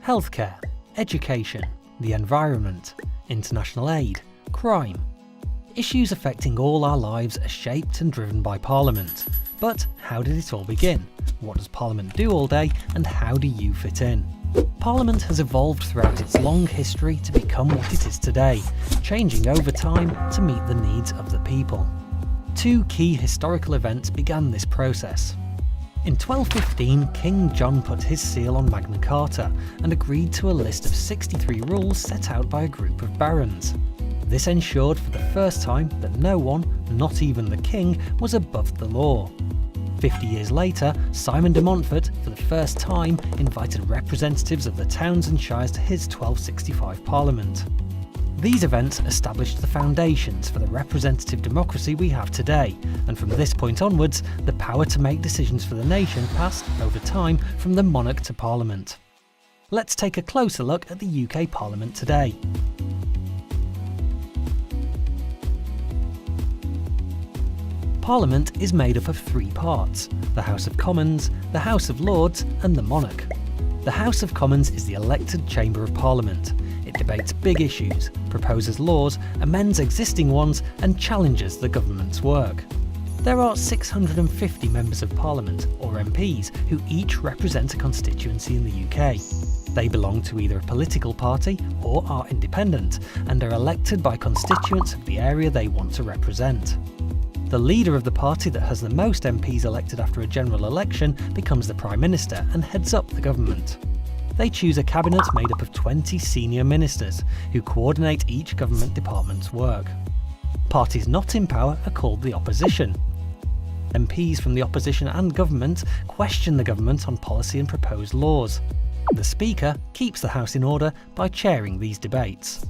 healthcare, education, the environment, international aid, crime. Issues affecting all our lives are shaped and driven by Parliament. But how did it all begin? What does Parliament do all day, and how do you fit in? Parliament has evolved throughout its long history to become what it is today, changing over time to meet the needs of the people. Two key historical events began this process. In 1215, King John put his seal on Magna Carta and agreed to a list of 63 rules set out by a group of barons. This ensured for the first time that no one, not even the king, was above the law. 50 years later, Simon de Montfort, for the first time, invited representatives of the towns and shires to his 1265 Parliament. These events established the foundations for the representative democracy we have today, and from this point onwards, the power to make decisions for the nation passed, over time, from the monarch to Parliament. Let's take a closer look at the UK Parliament today. Parliament is made up of three parts: the House of Commons, the House of Lords and the Monarch. The House of Commons is the elected chamber of Parliament. It debates big issues, proposes laws, amends existing ones and challenges the government's work. There are 650 members of Parliament, or MPs, who each represent a constituency in the UK. They belong to either a political party or are independent, and are elected by constituents of the area they want to represent. The leader of the party that has the most MPs elected after a general election becomes the Prime Minister and heads up the government. They choose a cabinet made up of 20 senior ministers, who coordinate each government department's work. Parties not in power are called the opposition. MPs from the opposition and government question the government on policy and proposed laws. The Speaker keeps the House in order by chairing these debates.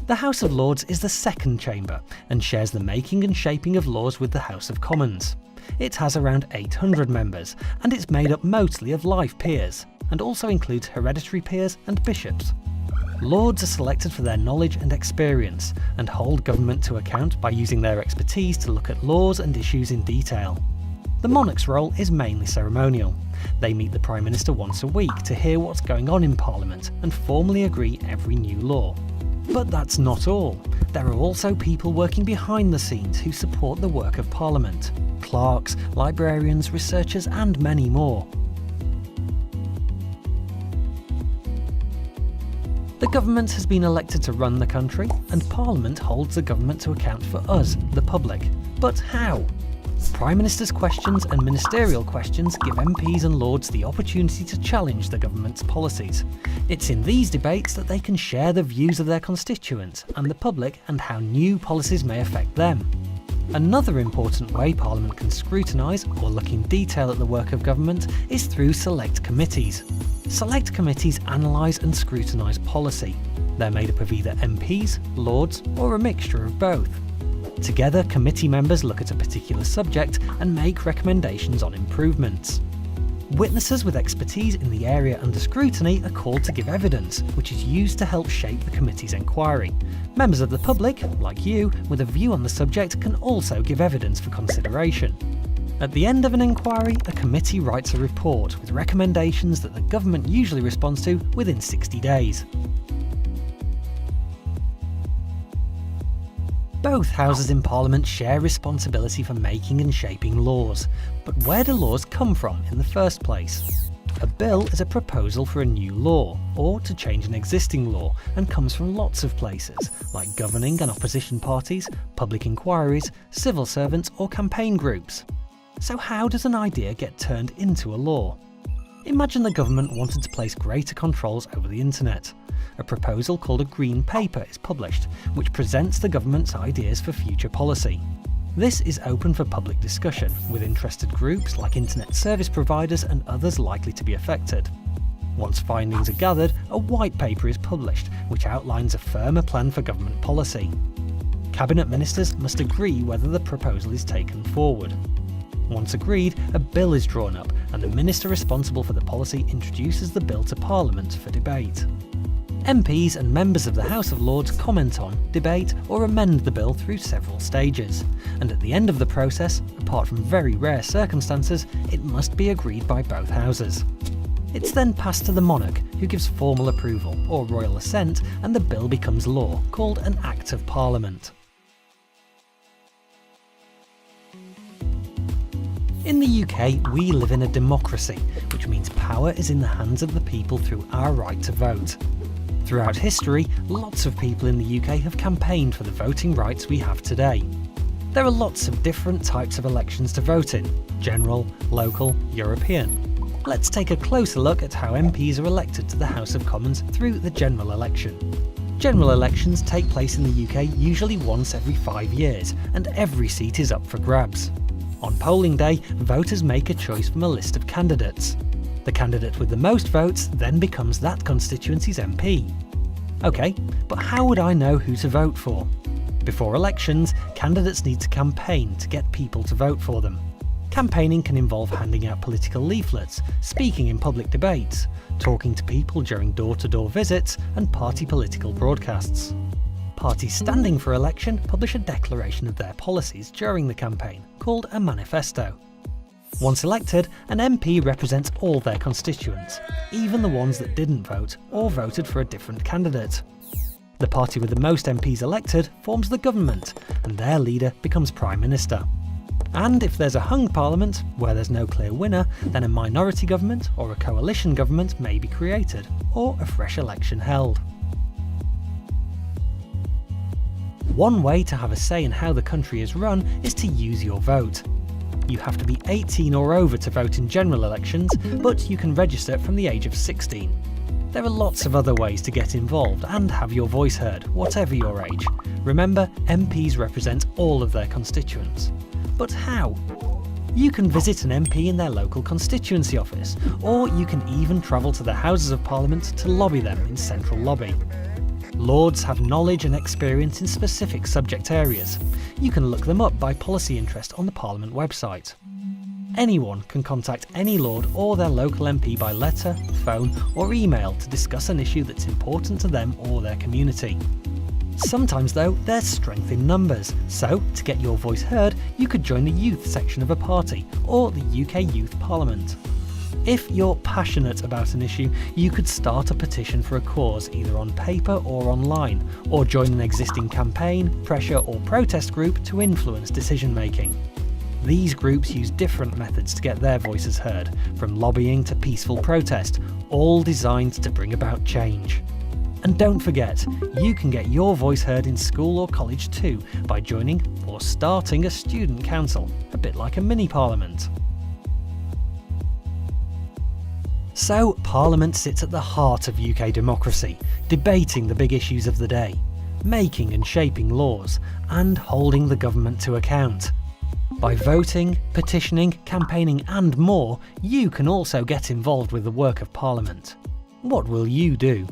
The House of Lords is the second chamber and shares the making and shaping of laws with the House of Commons. It has around 800 members and it's made up mostly of life peers, and also includes hereditary peers and bishops. Lords are selected for their knowledge and experience and hold government to account by using their expertise to look at laws and issues in detail. The monarch's role is mainly ceremonial. They meet the Prime Minister once a week to hear what's going on in Parliament and formally agree every new law. But that's not all. There are also people working behind the scenes who support the work of Parliament: clerks, librarians, researchers and many more. The government has been elected to run the country, and Parliament holds the government to account for us, the public. But how? Prime Minister's questions and ministerial questions give MPs and Lords the opportunity to challenge the government's policies. It's in these debates that they can share the views of their constituents and the public and how new policies may affect them. Another important way Parliament can scrutinise or look in detail at the work of government is through select committees. Select committees analyse and scrutinise policy. They're made up of either MPs, Lords or a mixture of both. Together, committee members look at a particular subject and make recommendations on improvements. Witnesses with expertise in the area under scrutiny are called to give evidence, which is used to help shape the committee's inquiry. Members of the public, like you, with a view on the subject can also give evidence for consideration. At the end of an inquiry, a committee writes a report with recommendations that the government usually responds to within 60 days. Both houses in Parliament share responsibility for making and shaping laws. But where do laws come from in the first place? A bill is a proposal for a new law, or to change an existing law, and comes from lots of places, like governing and opposition parties, public inquiries, civil servants or campaign groups. So how does an idea get turned into a law? Imagine the government wanted to place greater controls over the internet. A proposal called a Green Paper is published, which presents the government's ideas for future policy. This is open for public discussion, with interested groups like internet service providers and others likely to be affected. Once findings are gathered, a white paper is published, which outlines a firmer plan for government policy. Cabinet ministers must agree whether the proposal is taken forward. Once agreed, a bill is drawn up, and the minister responsible for the policy introduces the bill to Parliament for debate. MPs and members of the House of Lords comment on, debate or amend the bill through several stages, and at the end of the process, apart from very rare circumstances, it must be agreed by both houses. It's then passed to the monarch, who gives formal approval, or royal assent, and the bill becomes law, called an Act of Parliament. In the UK, we live in a democracy, which means power is in the hands of the people through our right to vote. Throughout history, lots of people in the UK have campaigned for the voting rights we have today. There are lots of different types of elections to vote in: general, local, European. Let's take a closer look at how MPs are elected to the House of Commons through the general election. General elections take place in the UK usually once every 5 years, and every seat is up for grabs. On polling day, voters make a choice from a list of candidates. The candidate with the most votes then becomes that constituency's MP. OK, but how would I know who to vote for? Before elections, candidates need to campaign to get people to vote for them. Campaigning can involve handing out political leaflets, speaking in public debates, talking to people during door-to-door visits, and party political broadcasts. Parties standing for election publish a declaration of their policies during the campaign, called a manifesto. Once elected, an MP represents all their constituents, even the ones that didn't vote or voted for a different candidate. The party with the most MPs elected forms the government, and their leader becomes Prime Minister. And if there's a hung parliament, where there's no clear winner, then a minority government or a coalition government may be created, or a fresh election held. One way to have a say in how the country is run is to use your vote. You have to be 18 or over to vote in general elections, but you can register from the age of 16. There are lots of other ways to get involved and have your voice heard, whatever your age. Remember, MPs represent all of their constituents. But how? You can visit an MP in their local constituency office, or you can even travel to the Houses of Parliament to lobby them in Central Lobby. Lords have knowledge and experience in specific subject areas. You can look them up by policy interest on the Parliament website. Anyone can contact any Lord or their local MP by letter, phone or email to discuss an issue that's important to them or their community. Sometimes though, there's strength in numbers, so to get your voice heard, you could join the youth section of a party or the UK Youth Parliament. If you're passionate about an issue, you could start a petition for a cause either on paper or online, or join an existing campaign, pressure or protest group to influence decision making. These groups use different methods to get their voices heard, from lobbying to peaceful protest, all designed to bring about change. And don't forget, you can get your voice heard in school or college too by joining or starting a student council, a bit like a mini parliament. So, Parliament sits at the heart of UK democracy, debating the big issues of the day, making and shaping laws, and holding the government to account. By voting, petitioning, campaigning and more, you can also get involved with the work of Parliament. What will you do?